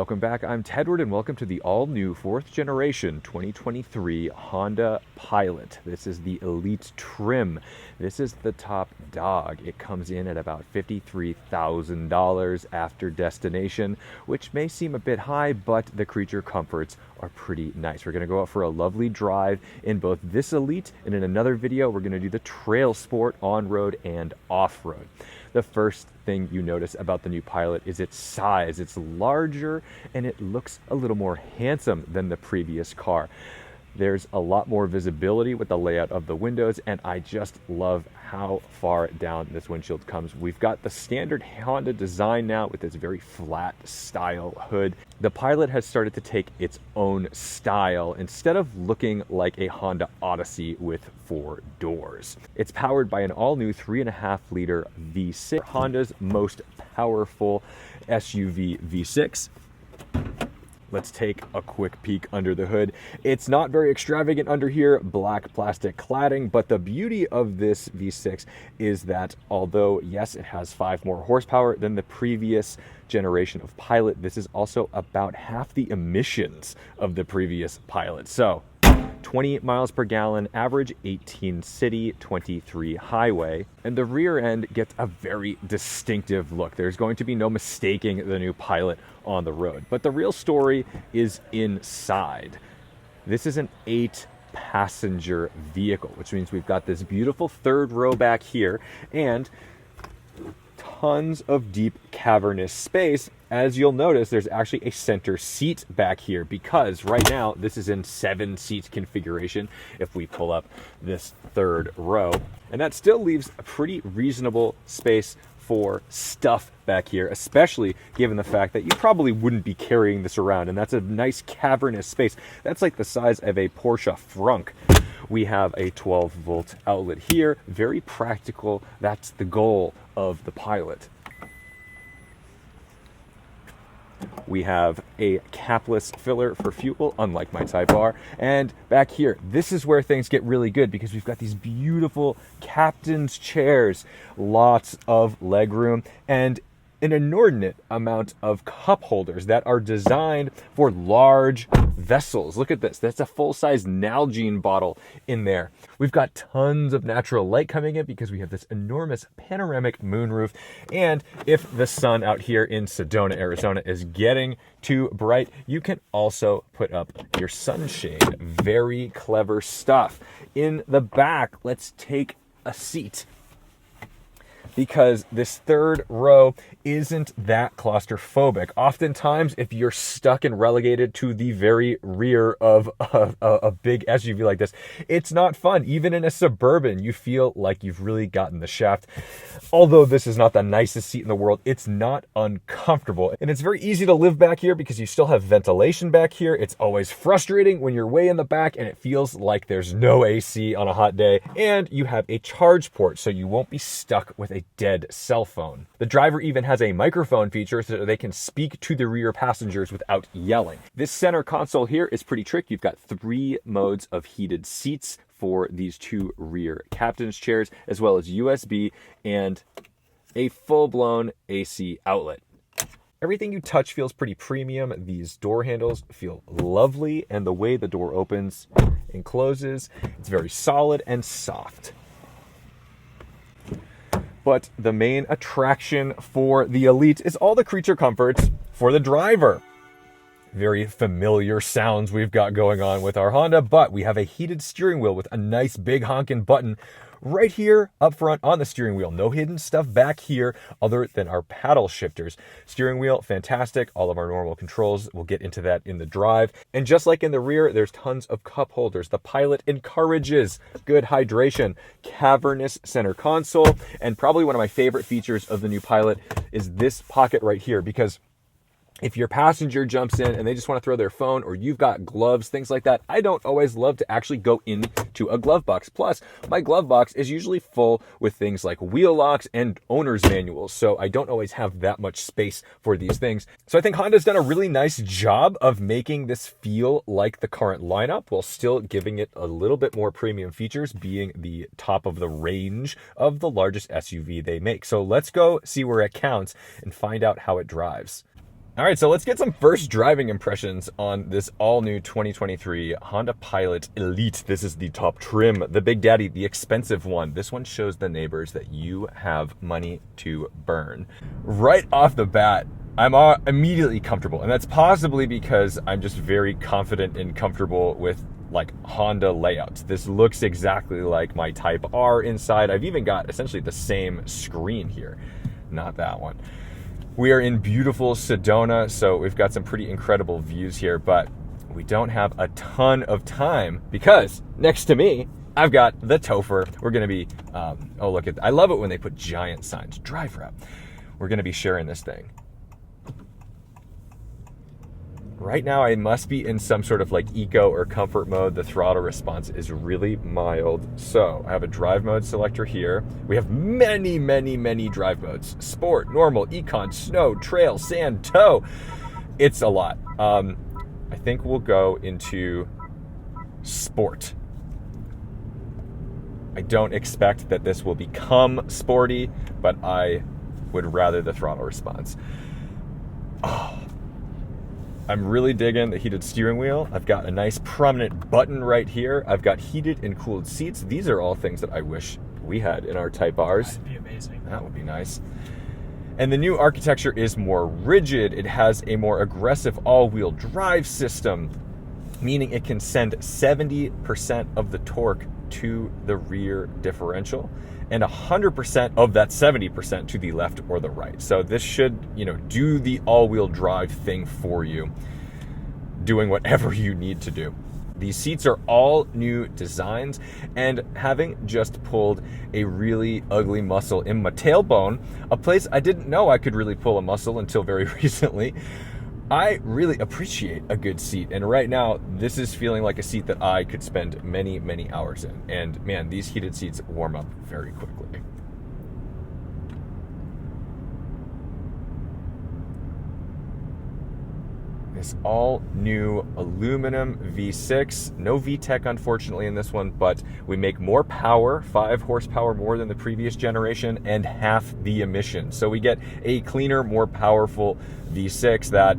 Welcome back. I'm Tedward and welcome to the all-new 4th generation 2023 Honda Pilot. This is the Elite trim. This is the top dog. It comes in at about $53,000 after destination, which may seem a bit high, but the creature comforts are pretty nice. We're going to go out for a lovely drive in both this Elite, and in another video we're going to do the Trail Sport on-road and off-road. The first thing you notice about the new Pilot is its size. It's larger and it looks a little more handsome than the previous car. There's a lot more visibility with the layout of the windows, and I just love how far down this windshield comes. We've got the standard Honda design now with this very flat style hood. The Pilot has started to take its own style instead of looking like a Honda Odyssey with 4 doors. It's powered by an all-new 3.5-liter V6, Honda's most powerful SUV V6. Let's take a quick peek under the hood. It's not very extravagant under here, black plastic cladding, but the beauty of this V6 is that although, yes, it has 5 more horsepower than the previous generation of Pilot, this is also about half the emissions of the previous Pilot. So 20 miles per gallon average, 18 city, 23 highway, and the rear end gets a very distinctive look. There's going to be no mistaking the new Pilot on the road, but the real story is inside. This is an 8-passenger vehicle, which means we've got this beautiful third row back here and tons of deep cavernous space. As you'll notice, there's actually a center seat back here because right now this is in 7-seat configuration if we pull up this third row, and that still leaves a pretty reasonable space for stuff back here, especially given the fact that you probably wouldn't be carrying this around, and that's a nice cavernous space. That's like the size of a Porsche Frunk. We have a 12-volt outlet here, very practical. That's the goal of the Pilot. We have a capless filler for fuel, unlike my Type R. And back here, this is where things get really good because we've got these beautiful captain's chairs, lots of legroom, and an inordinate amount of cup holders that are designed for large vessels. Look at this. That's a full-size Nalgene bottle in there. We've got tons of natural light coming in because we have this enormous panoramic moonroof. And if the sun out here in Sedona, Arizona is getting too bright, you can also put up your sunshade. Very clever stuff. In the back, let's take a seat, because this third row isn't that claustrophobic. Oftentimes, if you're stuck and relegated to the very rear of a big SUV like this, it's not fun. Even in a Suburban, you feel like you've really gotten the shaft. Although this is not the nicest seat in the world, it's not uncomfortable. And it's very easy to live back here because you still have ventilation back here. It's always frustrating when you're way in the back and it feels like there's no AC on a hot day. And you have a charge port, so you won't be stuck with a dead cell phone. The driver even has a microphone feature so that they can speak to the rear passengers without yelling. This center console here is pretty tricky. You've got 3 modes of heated seats for these 2 rear captain's chairs, as well as USB and a full-blown AC outlet. Everything you touch feels pretty premium. These door handles feel lovely, and the way the door opens and closes, it's very solid and soft. But the main attraction for the Elite is all the creature comforts for the driver. Very familiar sounds we've got going on with our Honda, but we have a heated steering wheel with a nice big honking button right here up front on the steering wheel. No hidden stuff back here other than our paddle shifters. Steering wheel, fantastic. All of our normal controls, we'll get into that in the drive. And just like in the rear, there's tons of cup holders. The Pilot encourages good hydration. Cavernous center console. And probably one of my favorite features of the new Pilot is this pocket right here, because if your passenger jumps in and they just want to throw their phone, or you've got gloves, things like that, I don't always love to actually go into a glove box. Plus, my glove box is usually full with things like wheel locks and owner's manuals, so I don't always have that much space for these things. So I think Honda's done a really nice job of making this feel like the current lineup while still giving it a little bit more premium features, being the top of the range of the largest SUV they make. So let's go see where it counts and find out how it drives. All right, so let's get some first driving impressions on this all-new 2023 Honda Pilot Elite. This is the top trim, the Big Daddy, the expensive one. This one shows the neighbors that you have money to burn. Right off the bat, I'm immediately comfortable, and that's possibly because I'm just very confident and comfortable with like Honda layouts. This looks exactly like my Type R inside. I've even got essentially the same screen here, not that one. We are in beautiful Sedona, so we've got some pretty incredible views here, but we don't have a ton of time because next to me, I've got the Topher. We're gonna be, oh look at, I love it when they put giant signs, drive route. We're gonna be sharing this thing. Right now, I must be in some sort of like eco or comfort mode. The throttle response is really mild. So I have a drive mode selector here. We have many, many, many drive modes. Sport, normal, econ, snow, trail, sand, tow. It's a lot. I think we'll go into sport. I don't expect that this will become sporty, but I would rather the throttle response. Oh. I'm really digging the heated steering wheel. I've got a nice prominent button right here. I've got heated and cooled seats. These are all things that I wish we had in our Type Rs. That'd be amazing. That would be nice. And the new architecture is more rigid. It has a more aggressive all-wheel drive system, meaning it can send 70% of the torque to the rear differential and 100% of that 70% to the left or the right. So this should, do the all-wheel drive thing for you, doing whatever you need to do. These seats are all new designs, and having just pulled a really ugly muscle in my tailbone, a place I didn't know I could really pull a muscle until very recently, I really appreciate a good seat, and right now this is feeling like a seat that I could spend many, many hours in. And man, these heated seats warm up very quickly. This all new aluminum V6, no VTEC unfortunately in this one, but we make more power, 5 horsepower more than the previous generation, and half the emissions. So we get a cleaner, more powerful V6 that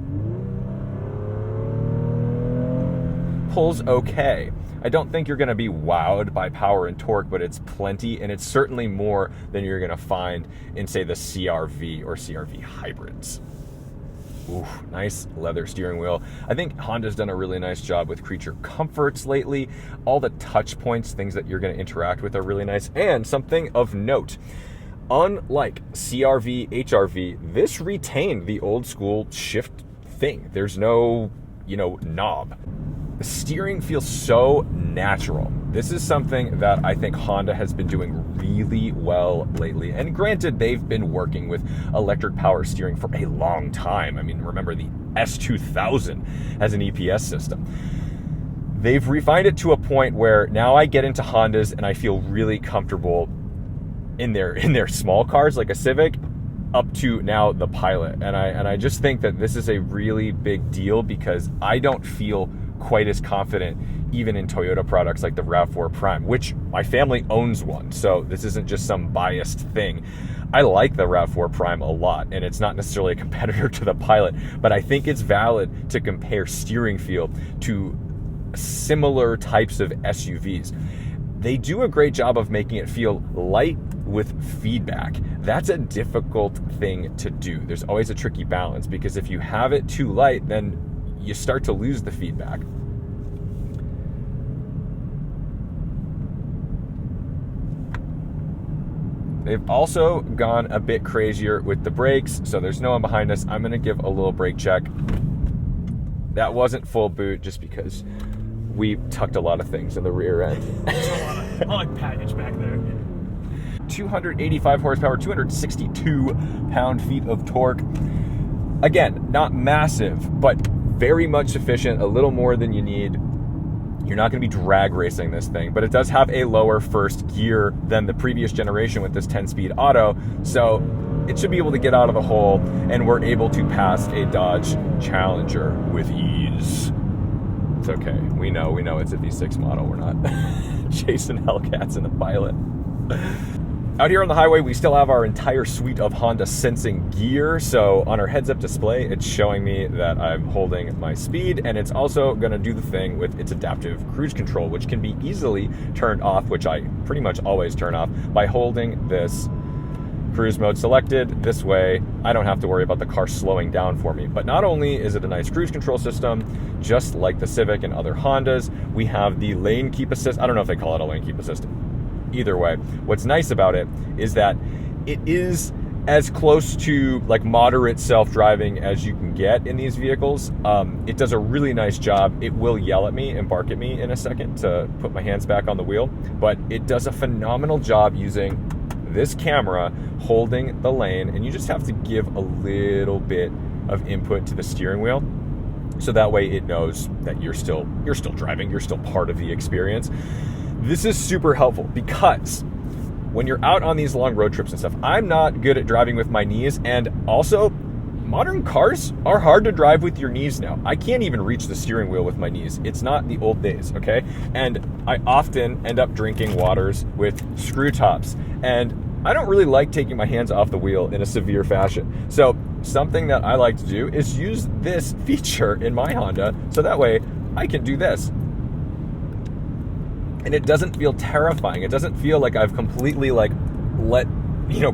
pulls okay. I don't think you're gonna be wowed by power and torque, but it's plenty, and it's certainly more than you're gonna find in, say, the CR-V or CR-V hybrids. Ooh, nice leather steering wheel. I think Honda's done a really nice job with creature comforts lately. All the touch points, things that you're going to interact with, are really nice. And something of note, unlike CR-V, HR-V, this retained the old school shift thing. There's no, knob. The steering feels so natural. This is something that I think Honda has been doing really well lately. And granted, they've been working with electric power steering for a long time. I mean, remember the S2000 has an EPS system. They've refined it to a point where now I get into Hondas and I feel really comfortable in their small cars like a Civic, up to now the Pilot. And I just think that this is a really big deal because I don't feel quite as confident even in Toyota products like the RAV4 Prime, which my family owns one, so this isn't just some biased thing. I like the RAV4 Prime a lot, and it's not necessarily a competitor to the Pilot, but I think it's valid to compare steering feel to similar types of SUVs. They do a great job of making it feel light with feedback. That's a difficult thing to do. There's always a tricky balance because if you have it too light, then you start to lose the feedback. They've also gone a bit crazier with the brakes, so there's no one behind us. I'm gonna give a little brake check. That wasn't full boot just because we tucked a lot of things in the rear end. There's a lot of package back there. 285 horsepower, 262 pound-feet of torque. Again, not massive, but very much sufficient, a little more than you need. You're not going to be drag racing this thing, but it does have a lower first gear than the previous generation with this 10-speed auto, so it should be able to get out of the hole, and we're able to pass a Dodge Challenger with ease. It's okay. We know it's a V6 model. We're not chasing Hellcats in the Pilot. Out here on the highway, we still have our entire suite of Honda sensing gear. So on our heads-up display, it's showing me that I'm holding my speed, and it's also going to do the thing with its adaptive cruise control, which can be easily turned off, which I pretty much always turn off, by holding this cruise mode selected. This way, I don't have to worry about the car slowing down for me. But not only is it a nice cruise control system, just like the Civic and other Hondas, we have the lane keep assist. I don't know if they call it a lane keep assist. Either way, what's nice about it is that it is as close to like moderate self-driving as you can get in these vehicles. It does a really nice job. It will yell at me and bark at me in a second to put my hands back on the wheel, but it does a phenomenal job using this camera holding the lane, and you just have to give a little bit of input to the steering wheel so that way it knows that you're still driving, you're still part of the experience. This is super helpful because when you're out on these long road trips and stuff, I'm not good at driving with my knees, and also modern cars are hard to drive with your knees now. I can't even reach the steering wheel with my knees. It's not the old days, okay? And I often end up drinking waters with screw tops, and I don't really like taking my hands off the wheel in a severe fashion. So something that I like to do is use this feature in my Honda so that way I can do this. And it doesn't feel terrifying. It doesn't feel like I've completely like let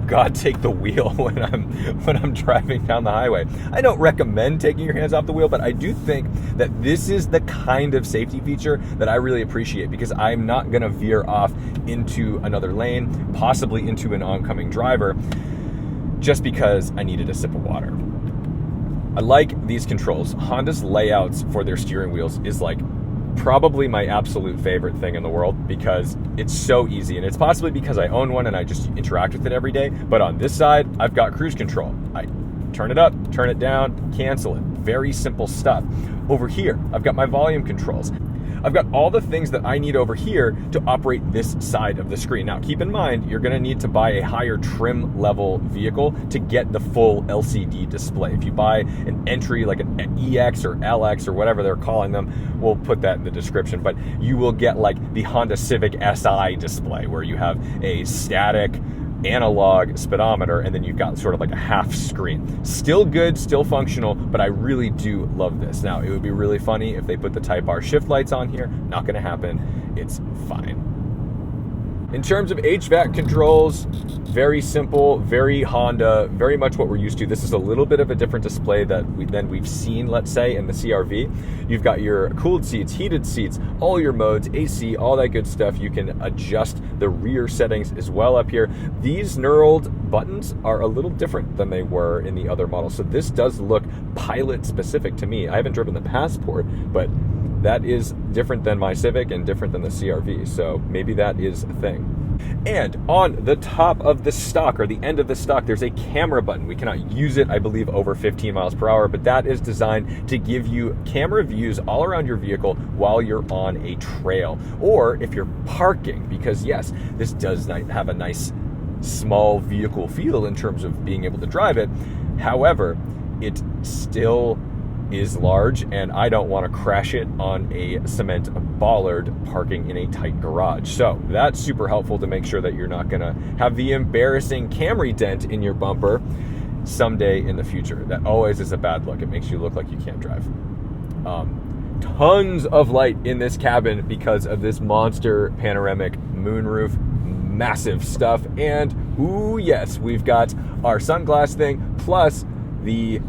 God take the wheel when I'm driving down the highway. I don't recommend taking your hands off the wheel, but I do think that this is the kind of safety feature that I really appreciate, because I'm not gonna veer off into another lane, possibly into an oncoming driver, just because I needed a sip of water. I like these controls. Honda's layouts for their steering wheels is like probably my absolute favorite thing in the world, because it's so easy, and it's possibly because I own one and I just interact with it every day. But on this side, I've got cruise control. I turn it up, turn it down, cancel it. Very simple stuff. Over here, I've got my volume controls. I've got all the things that I need over here to operate this side of the screen. Now, keep in mind, you're gonna need to buy a higher trim level vehicle to get the full LCD display. If you buy an entry, like an EX or LX or whatever they're calling them, we'll put that in the description, but you will get like the Honda Civic SI display, where you have a static analog speedometer, and then you've got sort of like a half screen. Still good, still functional, but I really do love this. Now, it would be really funny if they put the Type R shift lights on here. Not gonna happen. It's fine. In terms of HVAC controls, very simple, very Honda, very much what we're used to. This is a little bit of a different display than we've seen, let's say, in the CR-V. You've got your cooled seats, heated seats, all your modes, AC, all that good stuff. You can adjust the rear settings as well up here. These knurled buttons are a little different than they were in the other models. So this does look Pilot specific to me. I haven't driven the Passport, but that is different than my Civic and different than the CR-V, so maybe that is a thing. And on the top of the stock, or the end of the stock, there's a camera button. We cannot use it, I believe, over 15 miles per hour, but that is designed to give you camera views all around your vehicle while you're on a trail, or if you're parking, because yes, this does have a nice small vehicle feel in terms of being able to drive it. However, it still is large, and I don't want to crash it on a cement bollard parking in a tight garage. So that's super helpful to make sure that you're not going to have the embarrassing Camry dent in your bumper someday in the future. That always is a bad look. It makes you look like you can't drive. Tons of light in this cabin because of this monster panoramic moonroof. Massive stuff. And ooh, yes, we've got our sunglass thing plus the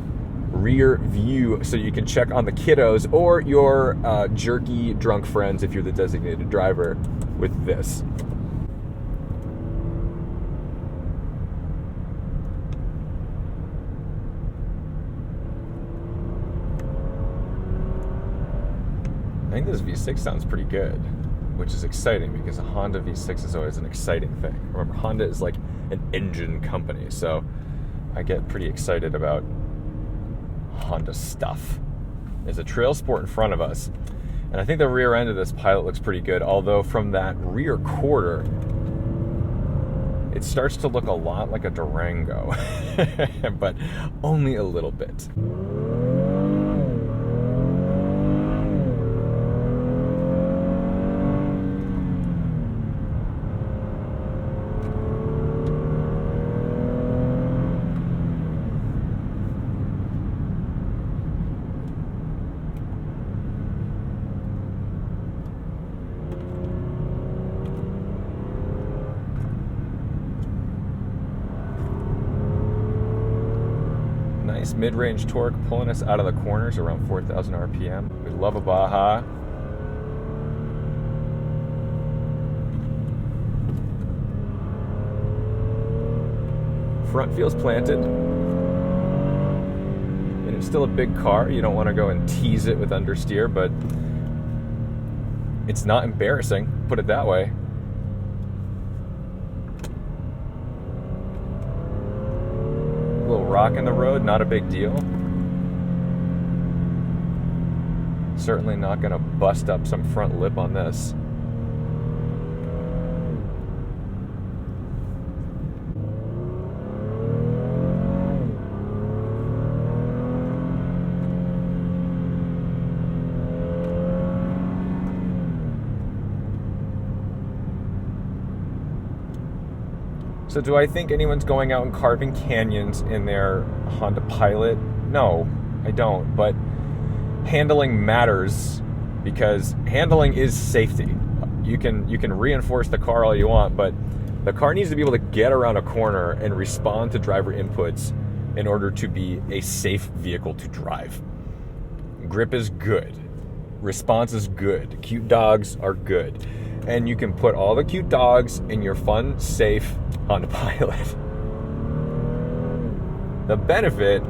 rear view, so you can check on the kiddos or your jerky drunk friends if you're the designated driver with this. I think this V6 sounds pretty good, which is exciting because a Honda V6 is always an exciting thing. Remember, Honda is like an engine company, so I get pretty excited about Honda stuff. There's a Trail Sport in front of us, and I think the rear end of this Pilot looks pretty good, although from that rear quarter it starts to look a lot like a Durango, but only a little bit. Nice mid-range torque pulling us out of the corners around 4,000 RPM. We love a Baja. Front feels planted. And it's still a big car. You don't want to go and tease it with understeer, but it's not embarrassing, put it that way. A little rock in the road, not a big deal. Certainly not going to bust up some front lip on this. So do I think anyone's going out and carving canyons in their Honda Pilot? No, I don't. But handling matters because handling is safety. You can reinforce the car all you want, but the car needs to be able to get around a corner and respond to driver inputs in order to be a safe vehicle to drive. Grip is good. Response is good. Cute dogs are good. And you can put all the cute dogs in your fun, safe Honda Pilot. The benefit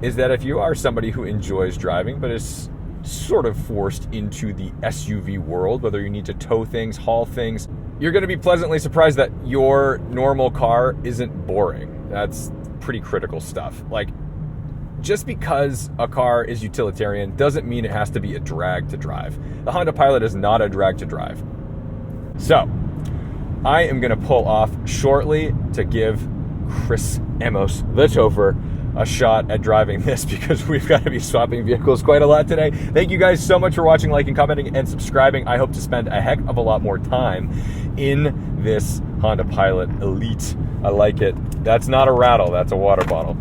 is that if you are somebody who enjoys driving but is sort of forced into the SUV world, whether you need to tow things, haul things, you're going to be pleasantly surprised that your normal car isn't boring. That's pretty critical stuff. Like, just because a car is utilitarian doesn't mean it has to be a drag to drive. The Honda Pilot is not a drag to drive. So, I am going to pull off shortly to give Chris Amos, the Topher, a shot at driving this because we've got to be swapping vehicles quite a lot today. Thank you guys so much for watching, liking, commenting, and subscribing. I hope to spend a heck of a lot more time in this Honda Pilot Elite. I like it. That's not a rattle, that's a water bottle.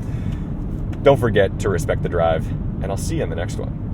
Don't forget to respect the drive, and I'll see you in the next one.